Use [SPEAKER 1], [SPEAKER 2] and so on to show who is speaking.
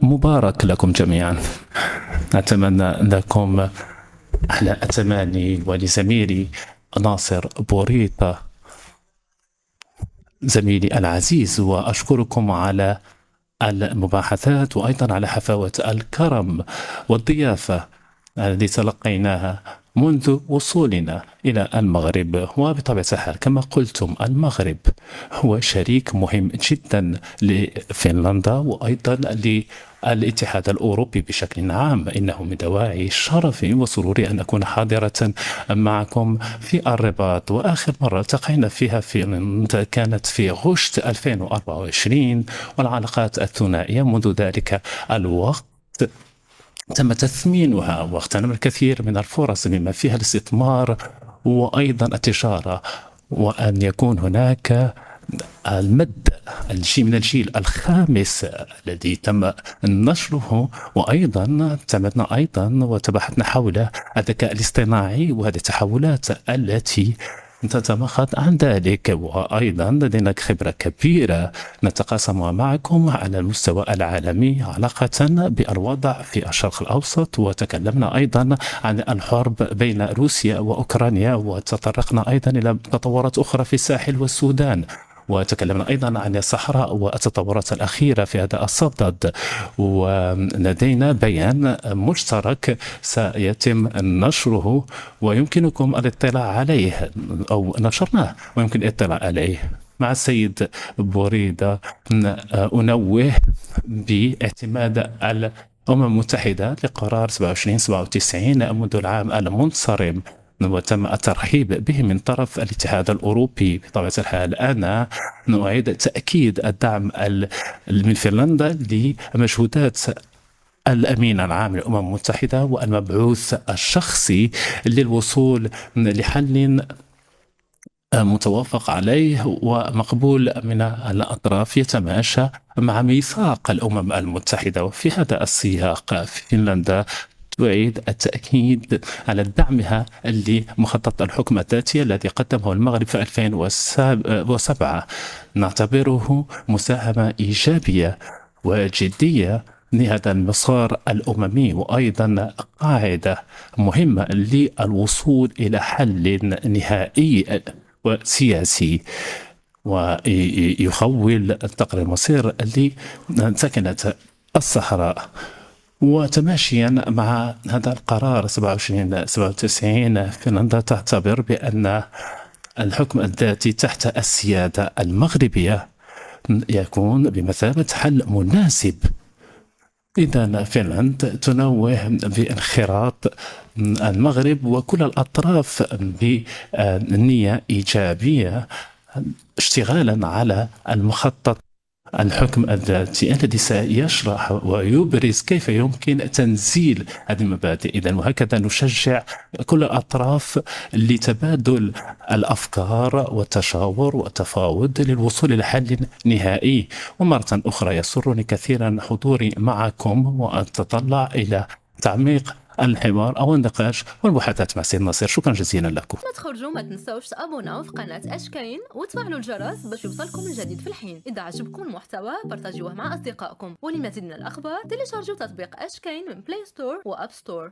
[SPEAKER 1] مبارك لكم جميعا. أتمنى لكم أحلى أتماني ولزميلي ناصر بوريطة زميلي العزيز، وأشكركم على المباحثات وأيضا على حفاوة الكرم والضيافة التي تلقيناها منذ وصولنا إلى المغرب. وبطبيعة الحال كما قلتم المغرب هو شريك مهم جدا لفنلندا وأيضا للاتحاد الأوروبي بشكل عام. إنه من دواعي شرفي وسروري أن أكون حاضرة معكم في الرباط، وآخر مرة التقينا فيها كانت في غشت 2024، والعلاقات الثنائية منذ ذلك الوقت تم تثمينها واغتنم الكثير من الفرص بما فيها الاستثمار وأيضا التجارة، وأن يكون هناك المد من الجيل الخامس الذي تم نشره. وأيضا اعتمدنا أيضا وتبحثنا حول الذكاء الاصطناعي وهذه التحولات التي تتمخض عن ذلك، وأيضا لدينا خبرة كبيرة نتقاسمها معكم على المستوى العالمي علاقة بالوضع في الشرق الأوسط. وتكلمنا أيضا عن الحرب بين روسيا وأوكرانيا، وتطرقنا أيضا إلى تطورات أخرى في الساحل والسودان، وتكلمنا أيضا عن الصحراء والتطورات الأخيرة في هذا الصدد. ولدينا بيان مشترك سيتم نشره ويمكنكم الاطلاع عليه، أو نشرناه ويمكن الاطلاع عليه مع السيد بوريدة. أنوه باعتماد الأمم المتحدة لقرار 2797 منذ العام المنصرم، وتم الترحيب به من طرف الاتحاد الأوروبي. بطبيعة الحال أنا نعيد تأكيد الدعم من فنلندا لمجهودات الأمين العام للأمم المتحدة والمبعوث الشخصي للوصول لحل متوافق عليه ومقبول من الأطراف يتماشى مع ميثاق الأمم المتحدة. وفي هذا السياق فنلندا تعيد التأكيد على دعمها لمخطط الحكم الذاتي الذي قدمه المغرب في 2007. نعتبره مساهمة إيجابية وجدية لهذا المسار الأممي، وأيضا قاعدة مهمة للوصول إلى حل نهائي وسياسي ويخول تقرير المصير لسكنة الصحراء. وتماشيا مع هذا القرار 2797 فنلندا تعتبر بأن الحكم الذاتي تحت السيادة المغربية يكون بمثابة حل مناسب. إذا فنلندا تنوه بانخراط المغرب وكل الأطراف بنية إيجابية اشتغالا على المخطط الحكم الذاتي الذي سيشرح ويبرز كيف يمكن تنزيل هذه المبادئ. إذن وهكذا نشجع كل الأطراف لتبادل الأفكار والتشاور والتفاوض للوصول إلى حل نهائي. ومرة أخرى يسرني كثيرا حضوري معكم وأتطلع إلى تعميق الحوار أو النقاش والمحادثات مع سيد ناصر. شكرا جزيلا لكم.
[SPEAKER 2] ما تخرجوا ما تنسوش تابوناو في قناة أشكاين وتفعلوا الجرس باش يوصلكم الجديد في الحين. إذا عجبكم المحتوى بارتاجيوه مع أصدقائكم، ولمزيد من الأخبار تيليشارجوا تطبيق أشكاين من بلاي ستور وأب ستور.